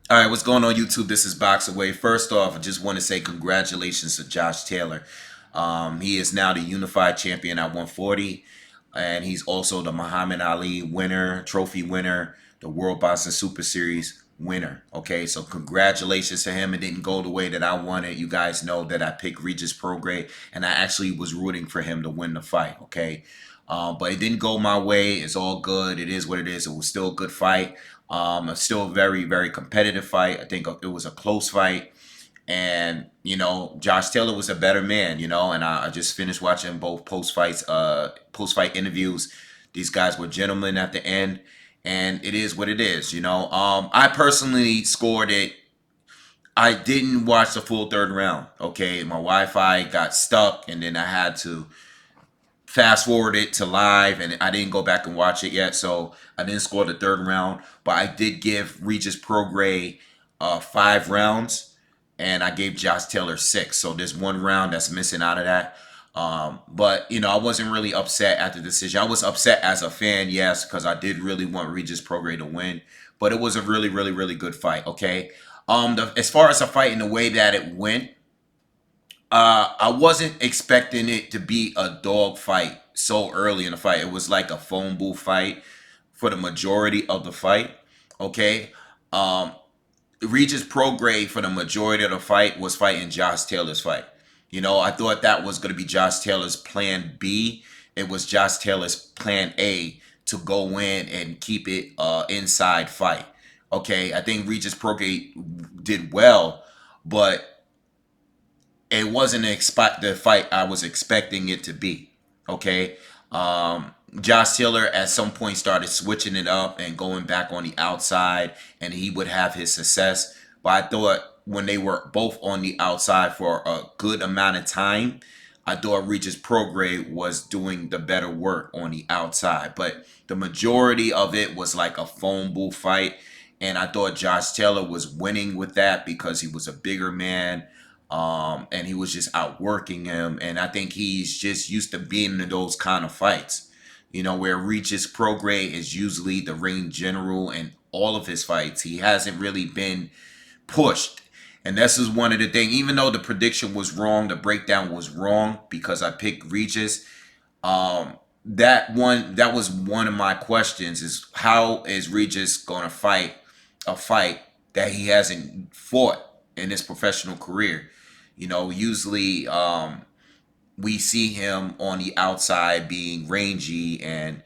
All right, what's going on YouTube? This is BoxingWave. First off, I just want to say congratulations to Josh Taylor. He is now the unified champion at 140, and he's also the Muhammad Ali winner, trophy winner, the World Boxing Super Series winner. Okay, so congratulations to him. It didn't go the way that I wanted. You guys know that I picked Regis Prograis, and I actually was rooting for him to win the fight. Okay, but it didn't go my way. It's all good. It is what it is. It was still a good fight. Still a very, very competitive fight. I think it was a close fight. And, Josh Taylor was a better man, and I just finished watching both post fight interviews. These guys were gentlemen at the end. And it is what it is. I personally scored it. I didn't watch the full third round. Okay. My Wi-Fi got stuck and then I had to fast forward it to live, and I didn't go back and watch it yet, so I didn't score the third round. But I did give Regis Prograis 5 rounds, and I gave Josh Taylor 6. So there's 1 round that's missing out of that. But I wasn't really upset at the decision. I was upset as a fan, yes, because I did really want Regis Prograis to win. But it was a really, really, really good fight. Okay. As far as the fight and the way that it went, I wasn't expecting it to be a dog fight so early in the fight. It was like a phone booth fight for the majority of the fight. Okay. Um, Regis Prograis for the majority of the fight was fighting Josh Taylor's fight. I thought that was going to be Josh Taylor's plan B. It was Josh Taylor's plan A to go in and keep it inside fight. Okay. I think Regis Prograis did well, but it wasn't the fight I was expecting it to be. Okay. Josh Taylor at some point started switching it up and going back on the outside, and he would have his success. But I thought when they were both on the outside for a good amount of time, I thought Regis Prograis was doing the better work on the outside. But the majority of it was like a phone booth fight. And I thought Josh Taylor was winning with that because he was a bigger man, and he was just outworking him. And I think he's just used to being in those kind of fights, where Regis Prograis is usually the ring general in all of his fights. He hasn't really been pushed. And this is one of the things, even though the prediction was wrong, the breakdown was wrong because I picked Regis. That was one of my questions is how is Regis going to fight a fight that he hasn't fought in his professional career? Usually we see him on the outside being rangy, and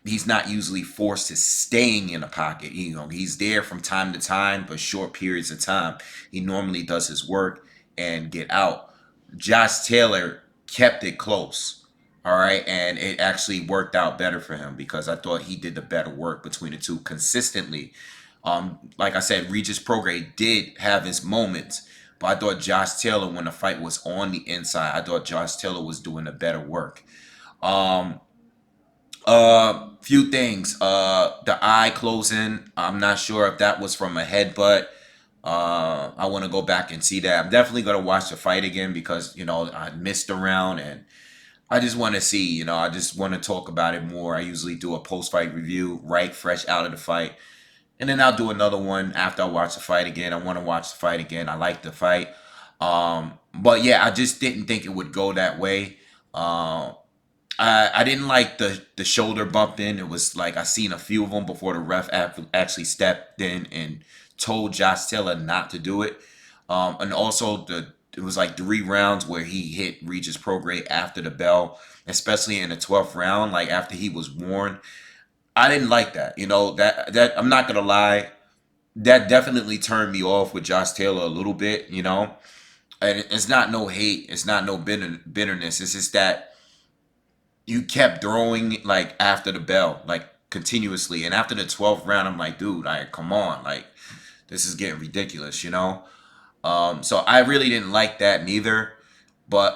he's not usually forced to staying in the pocket. He's there from time to time, but short periods of time. He normally does his work and get out. Josh Taylor kept it close. All right. And it actually worked out better for him because I thought he did the better work between the two consistently. Like I said, Regis Prograis did have his moments, but I thought Josh Taylor, when the fight was on the inside, I thought Josh Taylor was doing the better work. Um, Few things. The eye closing. I'm not sure if that was from a headbutt. I want to go back and see that. I'm definitely gonna watch the fight again because I missed a round, and I just want to see. I just want to talk about it more. I usually do a post fight review right fresh out of the fight, and then I'll do another one after I watch the fight again. I want to watch the fight again. I like the fight. But yeah, I just didn't think it would go that way. Um, I didn't like the shoulder bump in. It was like I seen a few of them before the ref actually stepped in and told Josh Taylor not to do it. And also it was like 3 rounds where he hit Regis Prograis after the bell, especially in the 12th round, like after he was warned. I didn't like that. That I'm not gonna lie, that definitely turned me off with Josh Taylor a little bit. And it's not no hate, it's not no bitterness. It's just that you kept throwing like after the bell, like continuously. And after the 12th round, I'm like, dude, like, come on, like this is getting ridiculous. So I really didn't like that neither. But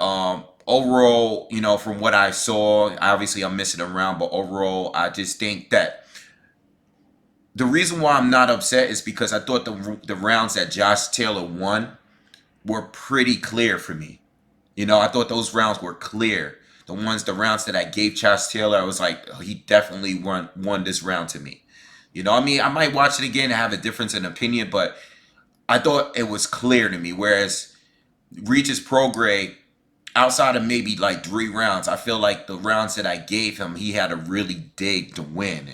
overall, from what I saw, obviously I'm missing around, but overall, I just think that the reason why I'm not upset is because I thought the rounds that Josh Taylor won were pretty clear for me. I thought those rounds were clear. The rounds that I gave Josh Taylor, I was like, oh, he definitely won this round to me. I mean, I might watch it again and have a difference in opinion, but I thought it was clear to me. Whereas Regis Prograis, outside of maybe like 3 rounds, I feel like the rounds that I gave him, he had to really dig to win.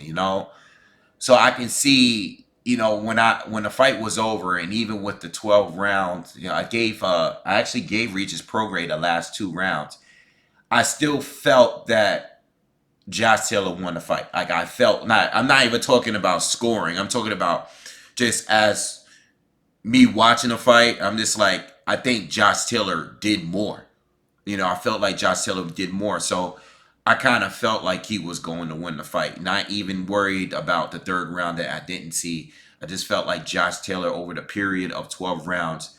So I can see, when the fight was over, and even with the 12 rounds, I actually gave Regis Prograis the last 2 rounds. I still felt that Josh Taylor won the fight. Like I felt not. I'm not even talking about scoring. I'm talking about just as me watching the fight. I'm just like, I think Josh Taylor did more. I felt like Josh Taylor did more. So I kind of felt like he was going to win the fight. Not even worried about the third round that I didn't see. I just felt like Josh Taylor over the period of 12 rounds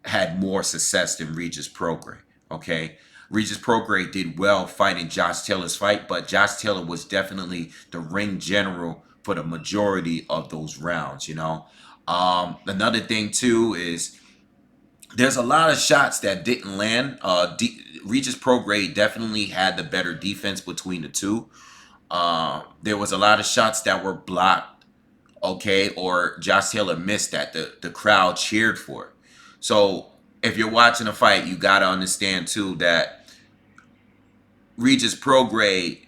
had more success than Regis Prograis. Okay. Regis Prograis did well fighting Josh Taylor's fight, but Josh Taylor was definitely the ring general for the majority of those rounds. Another thing too is there's a lot of shots that didn't land. Regis Prograis definitely had the better defense between the two. There was a lot of shots that were blocked, okay, or Josh Taylor missed that the crowd cheered for it. So if you're watching a fight, you got to understand too that Regis Prograis,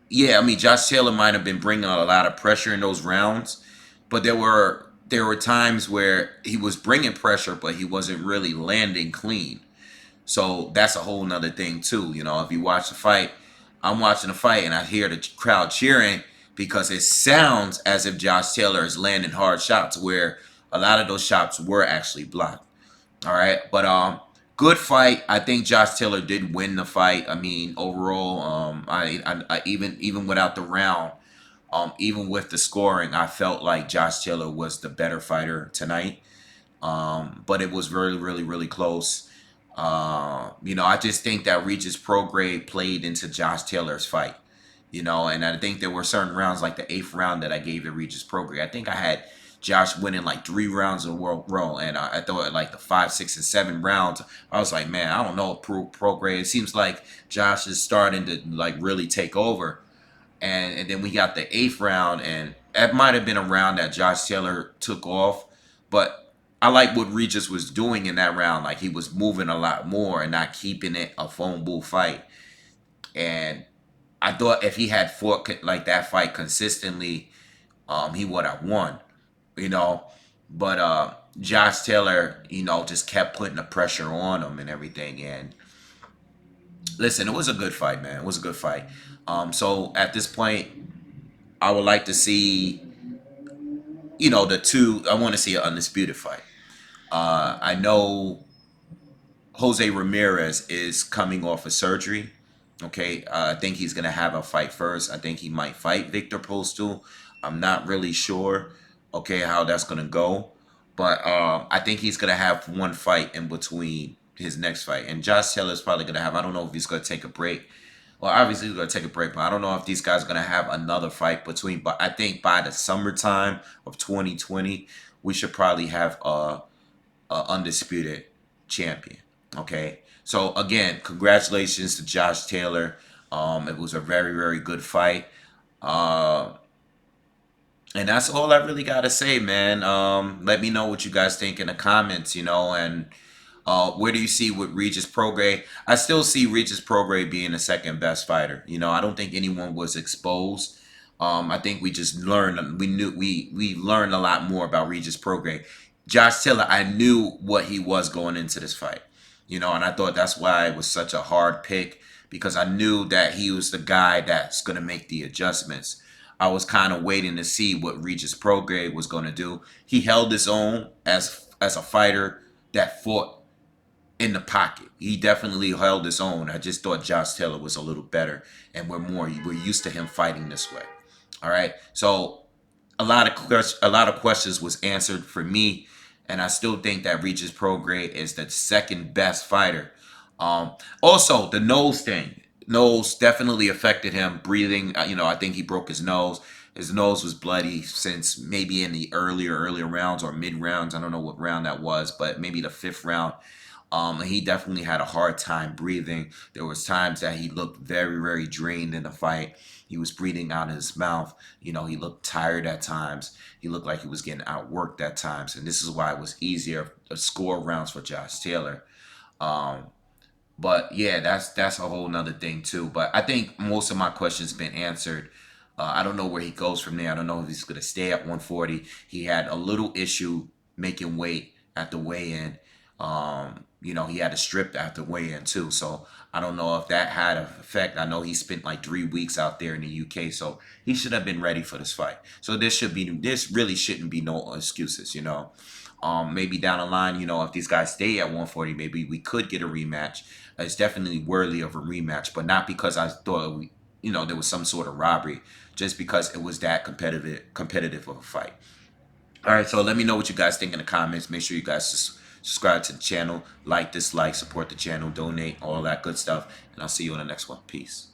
yeah, I mean Josh Taylor might have been bringing a lot of pressure in those rounds, but there were times where he was bringing pressure, but he wasn't really landing clean. So that's a whole nother thing too. If you watch the fight, I'm watching the fight and I hear the crowd cheering because it sounds as if Josh Taylor is landing hard shots where a lot of those shots were actually blocked. All right, but good fight. I think Josh Taylor did win the fight. I mean, overall, I even without the round, even with the scoring, I felt like Josh Taylor was the better fighter tonight. But it was really, really, really close. I just think that Regis Prograis played into Josh Taylor's fight. And I think there were certain rounds, like the 8th round that I gave to Regis Prograis. I think I had Josh winning like 3 rounds in a row, and I thought like the 5, 6, and 7 rounds, I was like, man, I don't know, Prograis. It seems like Josh is starting to like really take over, and then we got the 8th round, and that might have been a round that Josh Taylor took off, but I like what Regis was doing in that round. Like he was moving a lot more and not keeping it a phone booth fight. And I thought if he had fought like that fight consistently, he would have won. You know, but Josh Taylor, just kept putting the pressure on him and everything. And listen, it was a good fight, man. It was a good fight. So at this point, I would like to see, the two. I want to see an undisputed fight. I know Jose Ramirez is coming off of surgery. Okay, I think he's gonna have a fight first. I think he might fight Victor Postul. I'm not really sure. Okay, how that's gonna go, but I think he's gonna have one fight in between his next fight, and Josh Taylor's probably gonna have. I don't know if he's gonna take a break. Well, obviously he's gonna take a break, but I don't know if these guys are gonna have another fight between. But I think by the summertime of 2020, we should probably have a undisputed champion. Okay. So again, congratulations to Josh Taylor. It was a very, very good fight. Uh, and that's all I really gotta say, man. Let me know what you guys think in the comments, and where do you see with Regis Prograis? I still see Regis Prograis being the second best fighter. I don't think anyone was exposed. I think we just learned. We learned a lot more about Regis Prograis. Josh Taylor, I knew what he was going into this fight. And I thought that's why it was such a hard pick because I knew that he was the guy that's gonna make the adjustments. I was kind of waiting to see what Regis Prograis was going to do. He held his own as a fighter that fought in the pocket. He definitely held his own. I just thought Josh Taylor was a little better, and we're used to him fighting this way. All right, so a lot of questions was answered for me, and I still think that Regis Prograis is the second best fighter. Also, the nose thing. Nose definitely affected him. Breathing, I think he broke his nose. His nose was bloody since maybe in the earlier rounds or mid rounds. I don't know what round that was, but maybe the 5th round. And he definitely had a hard time breathing. There was times that he looked very, very drained in the fight. He was breathing out of his mouth. You know, he looked tired at times. He looked like he was getting outworked at times. And this is why it was easier to score rounds for Josh Taylor. Um, but yeah, that's a whole nother thing too. But I think most of my questions been answered. I don't know where he goes from there. I don't know if he's gonna stay at 140. He had a little issue making weight at the weigh-in. You know, he had a strip after weigh-in too. So I don't know if that had an effect. I know he spent like 3 weeks out there in the UK, so he should have been ready for this fight. So this really shouldn't be no excuses, you know. Maybe down the line, you know, if these guys stay at 140, maybe we could get a rematch. It's definitely worthy of a rematch, but not because I thought you know, there was some sort of robbery, just because it was that competitive of a fight. All right, so let me know what you guys think in the comments. Make sure you guys subscribe to the channel, like, dislike, support the channel, donate, all that good stuff, and I'll see you on the next one. Peace.